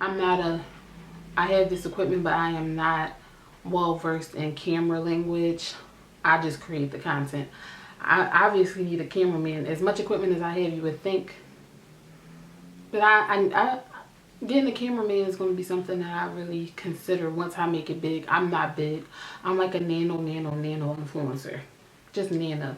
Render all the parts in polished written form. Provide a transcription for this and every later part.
I have this equipment, but I am not well versed in camera language. I just create the content. I obviously need a cameraman. As much equipment as I have, you would think. But getting a cameraman is going to be something that I really consider once I make it big. I'm not big. I'm like a nano influencer. Just nano.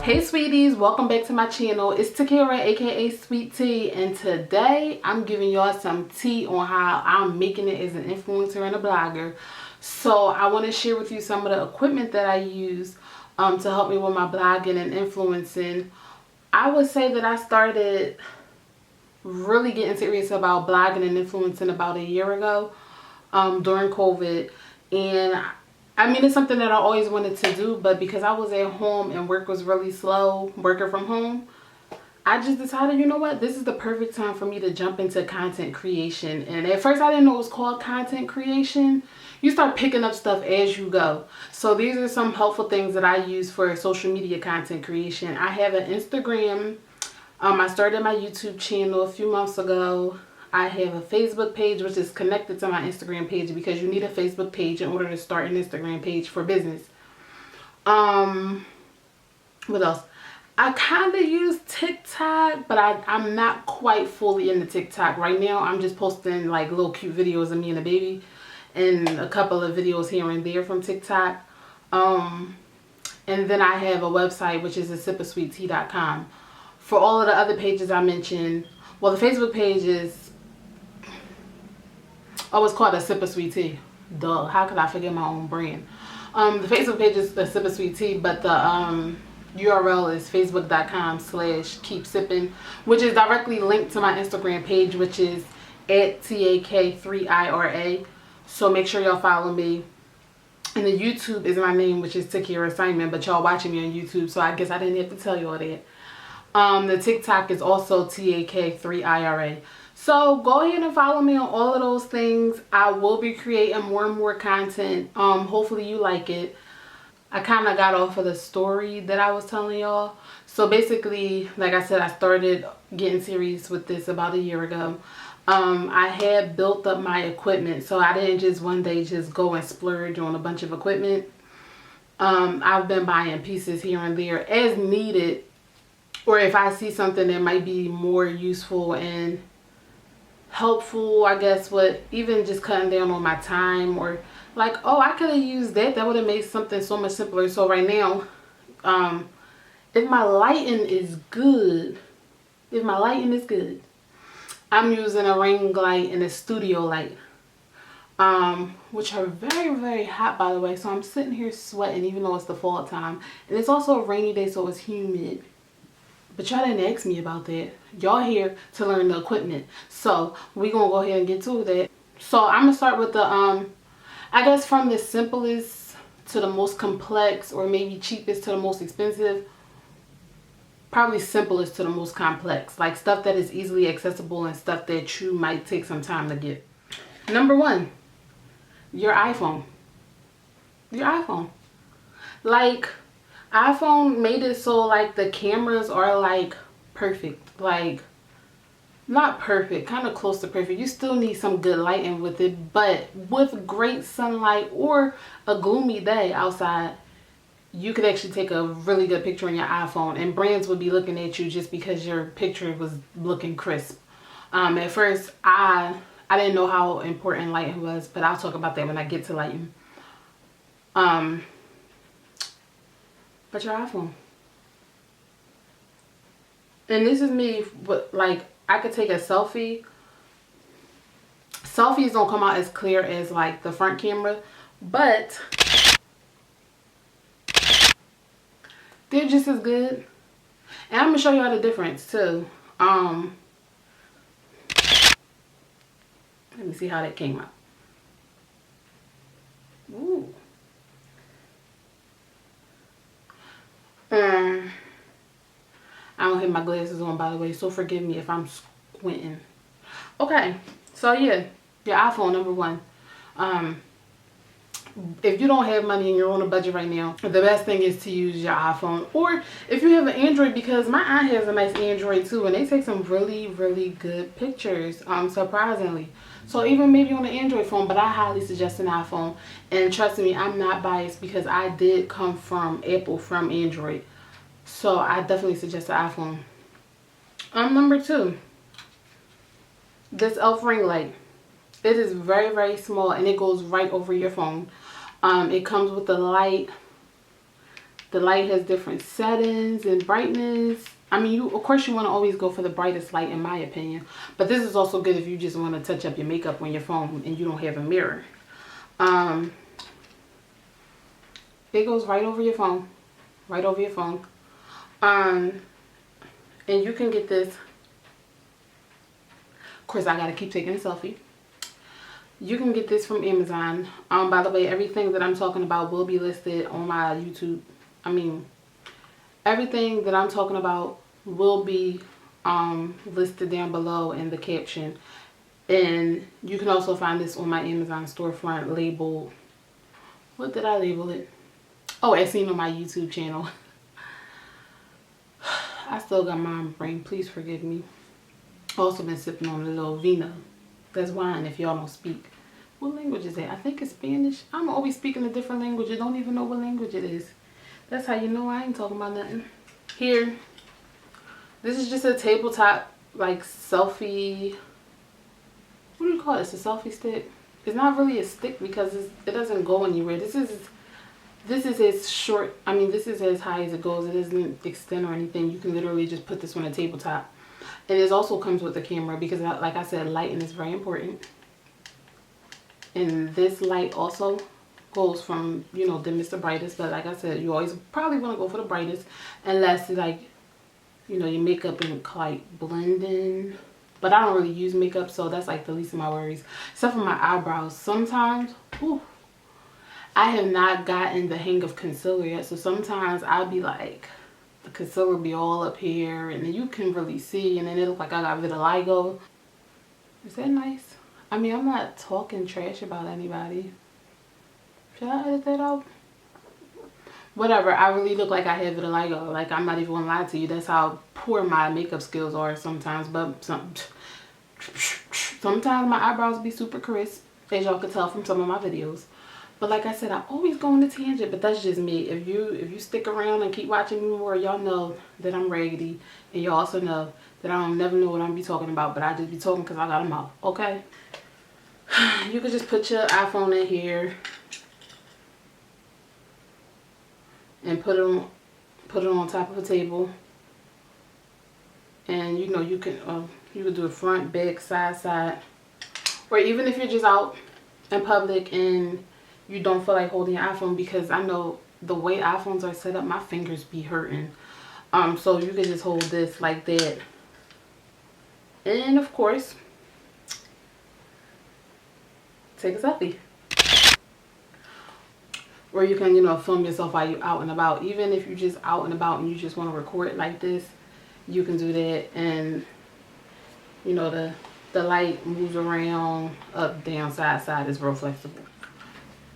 Hey sweeties, welcome back to my channel. It's Takira, aka Sweet Tea, and today I'm giving y'all some tea on how I'm making it as an influencer and a blogger. So I want to share with you some of the equipment that I use to help me with my blogging and influencing. I would say that I started really getting serious about blogging and influencing about a year ago during COVID, and I mean, it's something that I always wanted to do, but because I was at home and work was really slow, working from home, I just decided, you know what, this is the perfect time for me to jump into content creation. And at first I didn't know it was called content creation. You start picking up stuff as you go. So these are some helpful things that I use for social media content creation. I have an Instagram. I started my YouTube channel a few months ago. I have a Facebook page which is connected to my Instagram page because you need a Facebook page in order to start an Instagram page for business. What else? I kind of use TikTok, but I'm not quite fully into TikTok. Right now, I'm just posting like little cute videos of me and a baby and a couple of videos here and there from TikTok. And then I have a website which is asipofsweettea.com. For all of the other pages I mentioned, well, the Facebook page is, oh, it's called A Sip of Sweet Tea. Duh, how could I forget my own brand? The Facebook page is A Sip of Sweet Tea, but the URL is facebook.com/keepsipping, which is directly linked to my Instagram page, which is at TAK3IRA. So make sure y'all follow me. And the YouTube is my name, which is Takira Simon, but y'all watching me on YouTube, so I guess I didn't have to tell y'all that. The TikTok is also TAK3IRA. So go ahead and follow me on all of those things. I will be creating more and more content. Hopefully you like it. I kind of got off of the story that I was telling y'all. So basically, like I said, I started getting serious with this about a year ago. I had built up my equipment, so I didn't just one day just go and splurge on a bunch of equipment. I've been buying pieces here and there as needed, or if I see something that might be more useful and helpful, I guess, with even just cutting down on my time, or like, oh, I could have used that would have made something so much simpler. So right now, if my lighting is good, I'm using a ring light and a studio light, which are very, very hot, by the way. So I'm sitting here sweating even though it's the fall time, and it's also a rainy day, so it's humid. But y'all didn't ask me about that. Y'all here to learn the equipment. So we gonna go ahead and get to that. So I'm gonna start with the I guess from the simplest to the most complex, or maybe cheapest to the most expensive. Probably simplest to the most complex. Like stuff that is easily accessible and stuff that you might take some time to get. Number one, your iPhone. Your iPhone. Like, iPhone made it so like the cameras are like perfect, like not perfect, kind of close to perfect. You still need some good lighting with it, but with great sunlight or a gloomy day outside, you could actually take a really good picture on your iPhone, and brands would be looking at you just because your picture was looking crisp. At first I didn't know how important lighting was, but I'll talk about that when I get to lighting. But your iPhone. And this is me, but like, I could take a selfie. Selfies don't come out as clear as like the front camera, but they're just as good. And I'm gonna show y'all the difference too. Let me see how that came out. Ooh. have my glasses on, by the way, so forgive me if I'm squinting. Okay, so yeah, your iPhone, number one. If you don't have money and you're on a budget right now, the best thing is to use your iPhone. Or if you have an Android, because my aunt has a nice Android too, and they take some really, really good pictures, surprisingly. So even maybe on an Android phone, but I highly suggest an iPhone. And trust me, I'm not biased because I did come from Apple, from Android. So I definitely suggest an iPhone. Number two, this elf ring light. It is very, very small and it goes right over your phone. It comes with the light. The light has different settings and brightness. I mean, of course you want to always go for the brightest light, in my opinion. But this is also good if you just want to touch up your makeup on your phone and you don't have a mirror. It goes right over your phone. Right over your phone. And you can get this. Of course, I got to keep taking a selfie. You can get this from Amazon. By the way, everything that I'm talking about will be listed on my YouTube. Everything that I'm talking about will be listed down below in the caption. And you can also find this on my Amazon storefront labeled, what did I label it? Oh, as seen on my YouTube channel. I still got mom brain, please forgive me. Also been sipping on a little vino. That's wine if y'all don't speak. What language is that? I think it's Spanish. I'm always speaking a different language. You don't even know what language it is. That's how you know I ain't talking about nothing. Here, this is just a tabletop, like, selfie. What do you call it? It's a selfie stick. It's not really a stick because it doesn't go anywhere. This is as short. I mean, this is as high as it goes. It doesn't extend or anything. You can literally just put this on a tabletop. And it also comes with the camera because, like I said, lighting is very important. And this light also goes from, you know, dimmest to brightest. But like I said, you always probably want to go for the brightest. Unless, like, you know, your makeup and like blend in. But I don't really use makeup, so that's like the least of my worries. Except for my eyebrows. Sometimes, whew, I have not gotten the hang of concealer yet. So sometimes I'll be like, the concealer be all up here and then you can really see, and then it look like I got vitiligo. Is that nice? I mean, I'm not talking trash about anybody. Should I edit that out? Whatever, I really look like I have vitiligo. Like, I'm not even gonna lie to you. That's how poor my makeup skills are sometimes. But sometimes my eyebrows be super crisp, as y'all can tell from some of my videos. But like I said, I always go on a tangent, but that's just me. If you stick around and keep watching me more, y'all know that I'm raggedy. And you also know that I don't never know what I'm be talking about, but I just be talking because I got a mouth, okay? You could just put your iPhone in here and put it on top of a table. And you know, you can do a front, back, side. Or even if you're just out in public and you don't feel like holding your iPhone, because I know the way iPhones are set up, my fingers be hurting. So you can just hold this like that. And of course, take a selfie. Or you can, you know, film yourself while you're out and about. Even if you're just out and about and you just want to record it like this, you can do that. And, you know, the light moves around, up, down, side. It's real flexible.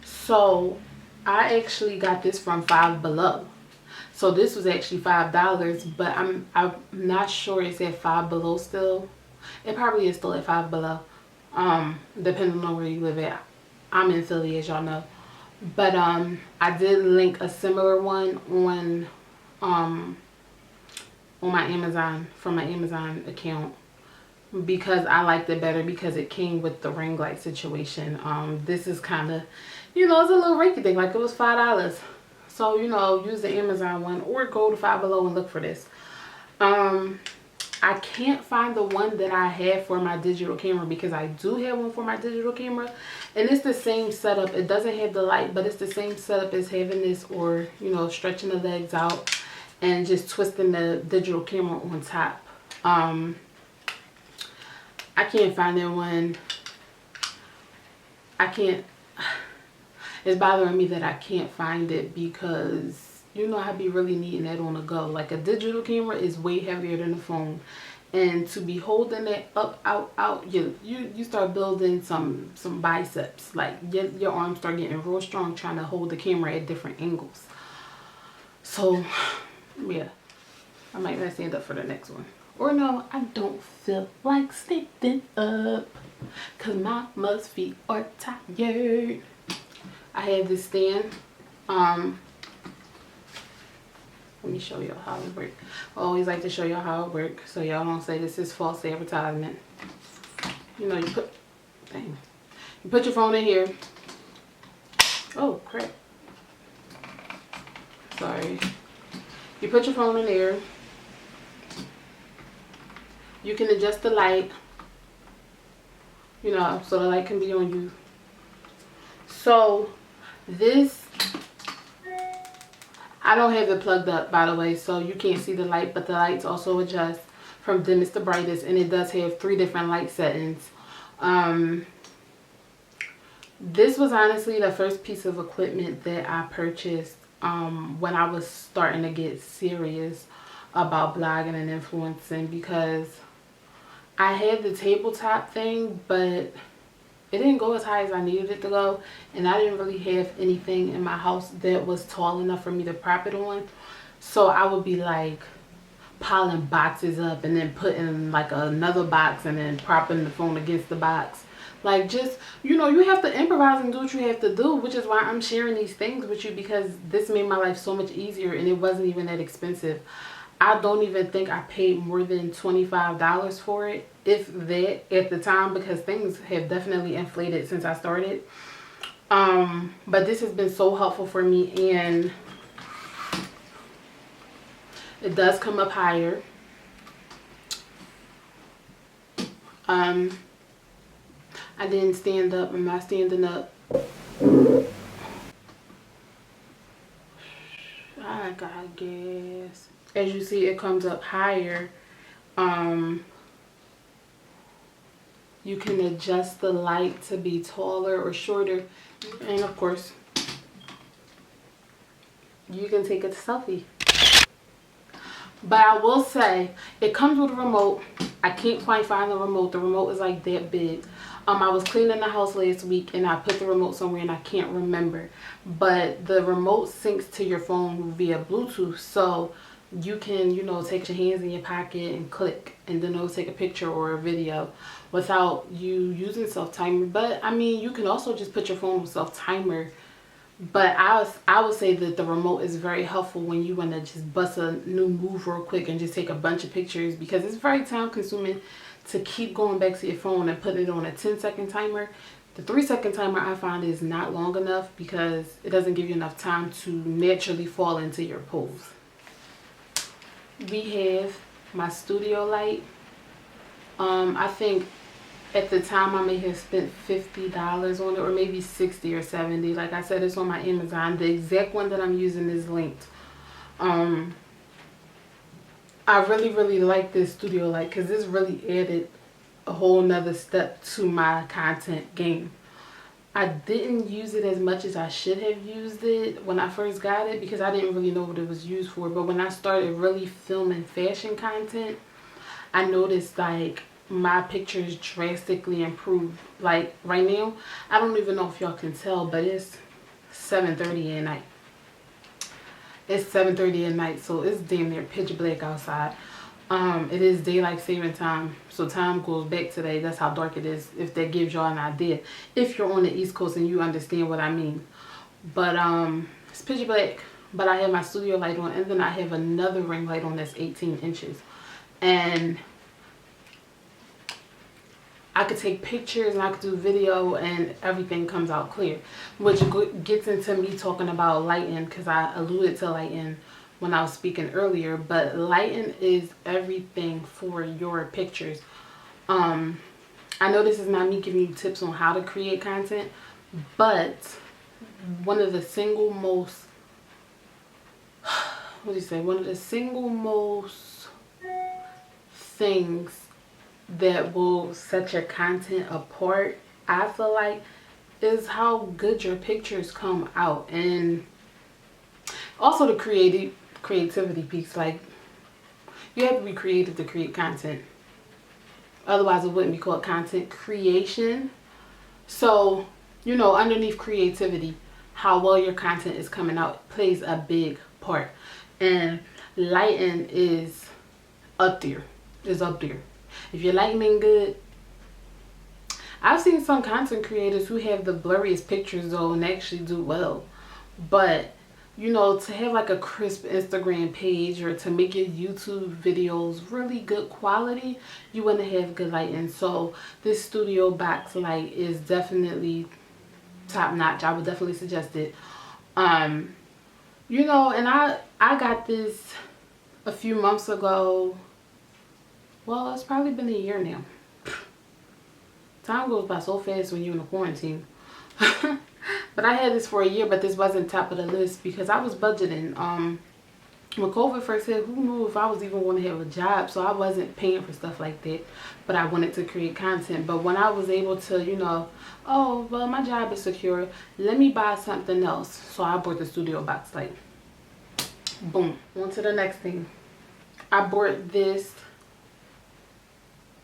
So I actually got this from Five Below. So this was actually $5, but I'm not sure it's at Five Below still. It probably is still at Five Below, depending on where you live at. I'm in Philly, as y'all know. But I did link a similar one on my Amazon, from my Amazon account, because I liked it better because it came with the ring light situation. This is kind of, you know, it's a little rinky thing, like it was $5. So, you know, use the Amazon one or go to Five Below and look for this. I can't find the one that I have for my digital camera, because I do have one for my digital camera and it's the same setup. It doesn't have the light, but it's the same setup as having this, or, you know, stretching the legs out and just twisting the digital camera on top. I can't find that one. It's bothering me that I can't find it, because you know, I be really needing that on the go. Like a digital camera is way heavier than a phone. And to be holding it up, out, you start building some biceps. Like your arms start getting real strong trying to hold the camera at different angles. So, yeah. I might not stand up for the next one. Or no, I don't feel like standing up because my feet are tired. I have this stand. Let me show y'all how it works. I always like to show y'all how it works so y'all don't say this is false advertisement. You know, you put your phone in here. Oh crap. Sorry. You put your phone in there. You can adjust the light, you know, so the light can be on you. So this, I don't have it plugged up, by the way, so you can't see the light, but the lights also adjust from dimmest to brightest, and it does have 3 different light settings. This was honestly the first piece of equipment that I purchased when I was starting to get serious about blogging and influencing, because I had the tabletop thing, but it didn't go as high as I needed it to go, and I didn't really have anything in my house that was tall enough for me to prop it on. So I would be like piling boxes up and then putting like another box and then propping the phone against the box. Like, just, you know, you have to improvise and do what you have to do, which is why I'm sharing these things with you, because this made my life so much easier and it wasn't even that expensive. I don't even think I paid more than $25 for it, if that, at the time, because things have definitely inflated since I started. But this has been so helpful for me, and it does come up higher. I didn't stand up. I'm not standing up. I got gas. As you see, it comes up higher. You can adjust the light to be taller or shorter, and of course you can take a selfie. But I will say, it comes with a remote. I can't quite find the remote. The remote is like that big. I was cleaning the house last week and I put the remote somewhere and I can't remember. But the remote syncs to your phone via Bluetooth. So you can, you know, take your hands in your pocket and click, and then it'll take a picture or a video without you using self-timer. But I mean, you can also just put your phone with self-timer. But I would say that the remote is very helpful when you want to just bust a new move real quick and just take a bunch of pictures, because it's very time consuming to keep going back to your phone and put it on a 10-second timer. The 3-second timer I find is not long enough because it doesn't give you enough time to naturally fall into your pose. We have my studio light. I think at the time I may have spent $50 on it, or maybe 60 or 70. Like I said, it's on my Amazon. The exact one that I'm using is linked. I really like this studio light because this really added a whole nother step to my content game. I didn't use it as much as I should have used it when I first got it, because I didn't really know what it was used for. But when I started really filming fashion content, I noticed like my pictures drastically improved. Like right now, I don't even know if y'all can tell, but it's 7:30 at night. It's 7:30 at night, so it's damn near pitch black outside. It is daylight saving time, so time goes back today. That's how dark it is, if that gives y'all an idea, if you're on the East Coast and you understand what I mean. But it's pitch black, but I have my studio light on, and then I have another ring light on that's 18 inches, and I could take pictures and I could do video and everything comes out clear, which gets into me talking about lighting, because I alluded to lighting when I was speaking earlier. But lighting is everything for your pictures. I know this is not me giving you tips on how to create content, but one of the single most things that will set your content apart, I feel like, is how good your pictures come out. And Also the creativity piece. Like, you have to be creative to create content. Otherwise it wouldn't be called content creation. So, you know, underneath creativity, how well your content is coming out plays a big part. And lighting is up there. Is up there. If your lighting ain't good, I've seen some content creators who have the blurriest pictures though and actually do well. But, you know, to have like a crisp Instagram page or to make your YouTube videos really good quality, you want to have good lighting. So this studio box light is definitely top notch. I would definitely suggest it. You know, and I got this a few months ago. Well, it's probably been a year now. Time goes by so fast when you're in a quarantine. But I had this for a year, but this wasn't top of the list because I was budgeting. When COVID first hit, who knew if I was even going to have a job? So I wasn't paying for stuff like that. But I wanted to create content. But when I was able to, you know, oh, well, my job is secure. Let me buy something else. So I bought the studio box light. Boom. On to the next thing. I bought this.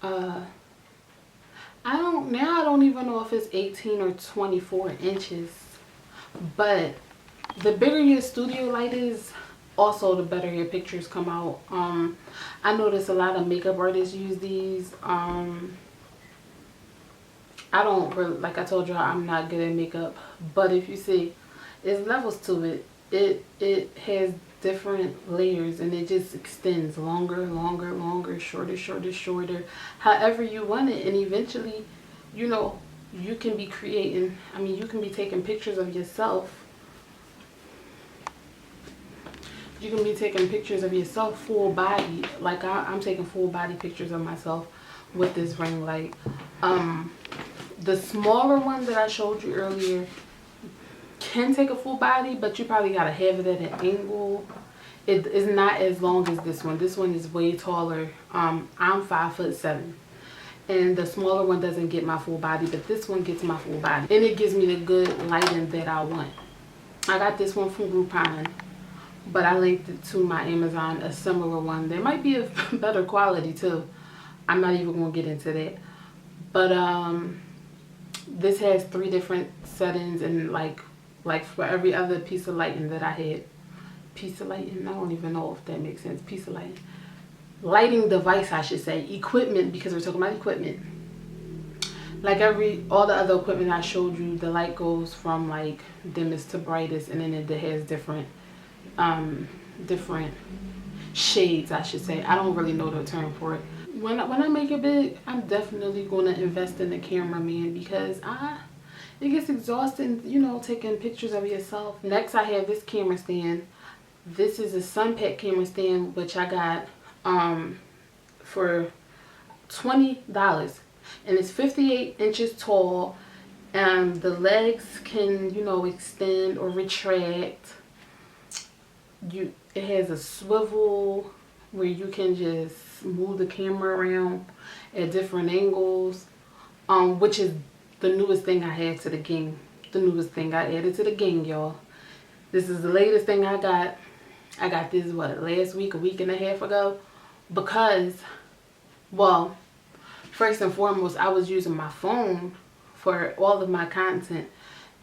I don't even know if it's 18 or 24 inches. But the bigger your studio light is, also the better your pictures come out. I notice a lot of makeup artists use these. I don't really, like I told y'all, I'm not good at makeup, but if you see, there's levels to it. It has different layers and it just extends longer, shorter, however you want it. And eventually, you know, you can be creating, I mean, you can be taking pictures of yourself. You can be taking pictures of yourself full body. Like I'm taking full body pictures of myself with this ring light. The smaller one that I showed you earlier can take a full body, but you probably gotta have it at an angle. It is not as long as this one. This one is way taller. I'm 5'7", and the smaller one doesn't get my full body, but this one gets my full body, and it gives me the good lighting that I want. I got this one from Groupon, but I linked it to my Amazon, a similar one. There might be a better quality too. I'm not even gonna get into that. But this has 3 different settings, and like for every other piece of lighting that I had. Piece of lighting? I don't even know if that makes sense. Piece of lighting. Lighting device, I should say. Equipment, because we're talking about equipment. Like all the other equipment I showed you, the light goes from like dimmest to brightest, and then it has different shades, I should say. I don't really know the term for it. When I make it big, I'm definitely going to invest in the cameraman, because it gets exhausting, you know, taking pictures of yourself. Next, I have this camera stand. This is a Sunpack camera stand, which I got for $20, and it's 58 inches tall, and the legs can, you know, extend or retract. It has a swivel where you can just move the camera around at different angles, which is the newest thing I had to the game. The newest thing I added to the game, y'all. This is the latest thing I got. I got this, what, last week, a week and a half ago, because, well, first and foremost, I was using my phone for all of my content,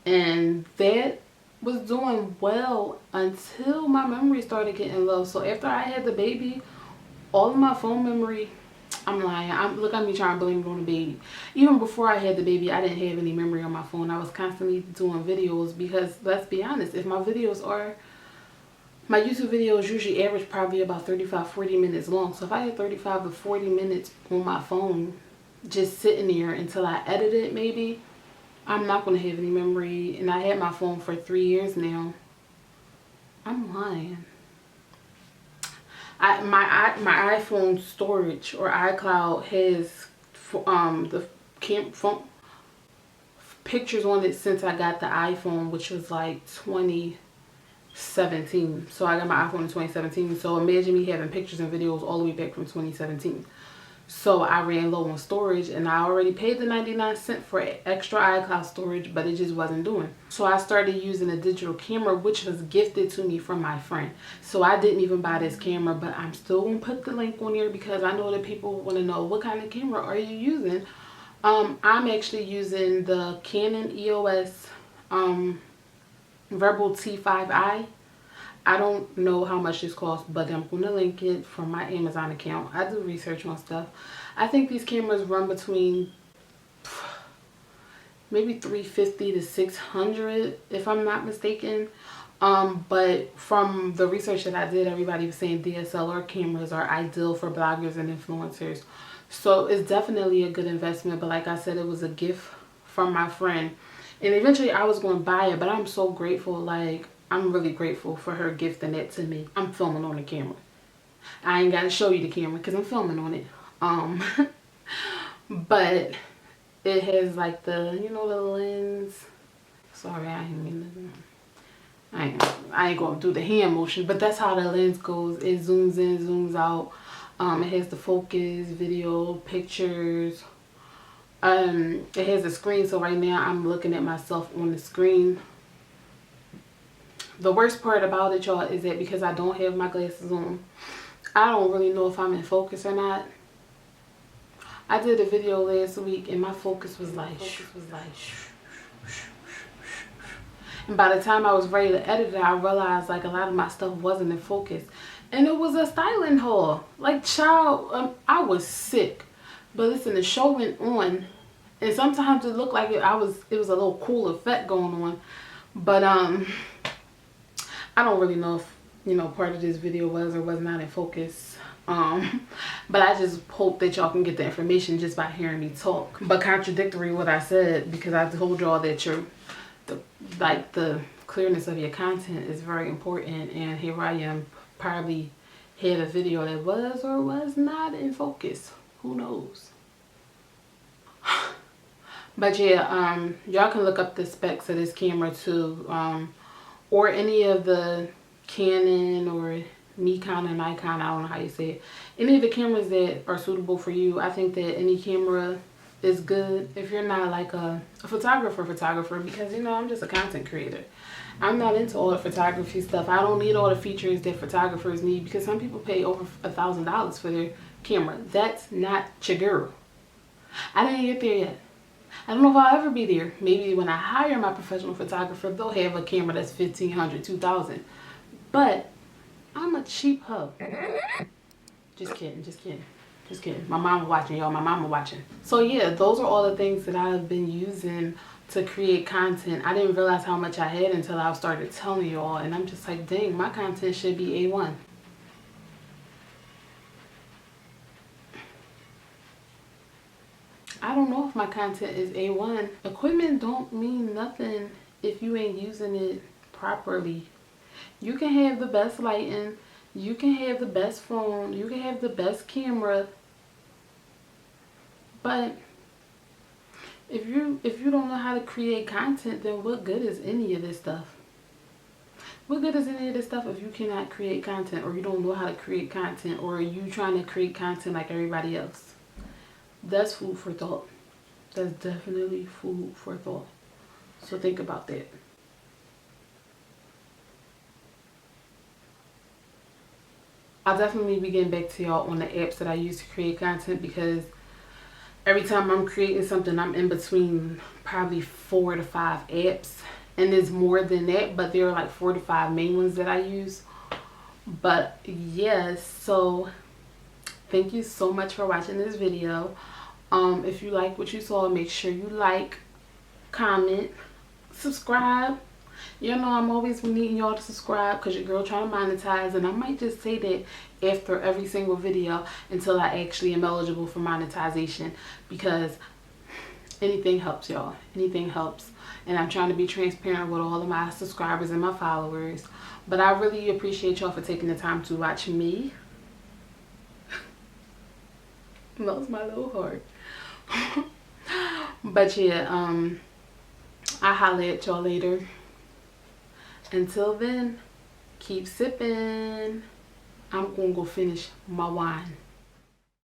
and that was doing well until my memory started getting low. So after I had the baby, all of my phone memory, I'm lying. Look at me trying to blame it on the baby. Even before I had the baby, I didn't have any memory on my phone. I was constantly doing videos, because let's be honest, if my YouTube videos usually average probably about 35-40 minutes long. So if I had 35 to 40 minutes on my phone just sitting there until I edit it, maybe, I'm not going to have any memory. And I had my phone for 3 years now. I'm lying. My iPhone storage, or iCloud, has the phone pictures on it since I got the iPhone, which was like 2017. So I got my iPhone in 2017. So imagine me having pictures and videos all the way back from 2017. So I ran low on storage, and I already paid the 99 cents for extra iCloud storage, but it just wasn't doing. So I started using a digital camera, which was gifted to me from my friend. So I didn't even buy this camera, but I'm still gonna put the link on here because I know that people want to know, what kind of camera are you using? I'm actually using the Canon EOS Rebel T5i. I don't know how much this costs, but I'm going to link it from my Amazon account. I do research on stuff. I think these cameras run between maybe $350 to $600 if I'm not mistaken. But from the research that I did, everybody was saying DSLR cameras are ideal for bloggers and influencers. So it's definitely a good investment. But like I said, it was a gift from my friend. And eventually I was going to buy it, but I'm so grateful. Like, I'm really grateful for her gifting it to me. I'm filming on the camera. I ain't got to show you the camera because I'm filming on it. But it has like the, you know, the lens. Sorry, I ain't mean to. I ain't going to do the hand motion, but that's how the lens goes. It zooms in, zooms out. It has the focus, video, pictures. It has a screen, so right now I'm looking at myself on the screen. The worst part about it, y'all, is that because I don't have my glasses on, I don't really know if I'm in focus or not. I did a video last week and my focus was like, and by the time I was ready to edit it, I realized like a lot of my stuff wasn't in focus. And it was a styling haul. Like, child, I was sick. But listen, the show went on, and sometimes it looked like it was a little cool effect going on. But I don't really know if, you know, part of this video was or was not in focus. But I just hope that y'all can get the information just by hearing me talk. But contradictory what I said, because I told y'all that the clearness of your content is very important, and here I am, probably had a video that was or was not in focus. Who knows? But yeah, y'all can look up the specs of this camera too, or any of the Canon or Nikon or Nikon, I don't know how you say it. Any of the cameras that are suitable for you. I think that any camera is good if you're not like a photographer, because, you know, I'm just a content creator. I'm not into all the photography stuff. I don't need all the features that photographers need, because some people pay over $1,000 for their camera. That's not your girl. I didn't get there yet. I don't know if I'll ever be there. Maybe when I hire my professional photographer, they'll have a camera that's $1,500, $2,000. But I'm a cheap hoe. Just kidding, just kidding. Just kidding. My mama watching, y'all. My mama watching. So yeah, those are all the things that I've been using to create content. I didn't realize how much I had until I started telling y'all, and I'm just like, dang, my content should be A1. I don't know if my content is A1. Equipment don't mean nothing if you ain't using it properly. You can have the best lighting, you can have the best phone, you can have the best camera, but if you don't know how to create content, then what good is any of this stuff? What good is any of this stuff if you cannot create content, or you don't know how to create content, or are you trying to create content like everybody else? That's food for thought. That's definitely food for thought. So think about that. I'll definitely be getting back to y'all on the apps that I use to create content, because every time I'm creating something, I'm in between probably 4 to 5 apps. And there's more than that, but there are like 4 to 5 main ones that I use. But yes, so thank you so much for watching this video. If you like what you saw, make sure you like, comment, subscribe. You know, I'm always needing y'all to subscribe, because your girl trying to monetize, and I might just say that after every single video until I actually am eligible for monetization, because anything helps, y'all. Anything helps. And I'm trying to be transparent with all of my subscribers and my followers. But I really appreciate y'all for taking the time to watch me. Melts my little heart. But yeah, I'll holler at y'all later. Until then, keep sipping. I'm gonna go finish my wine.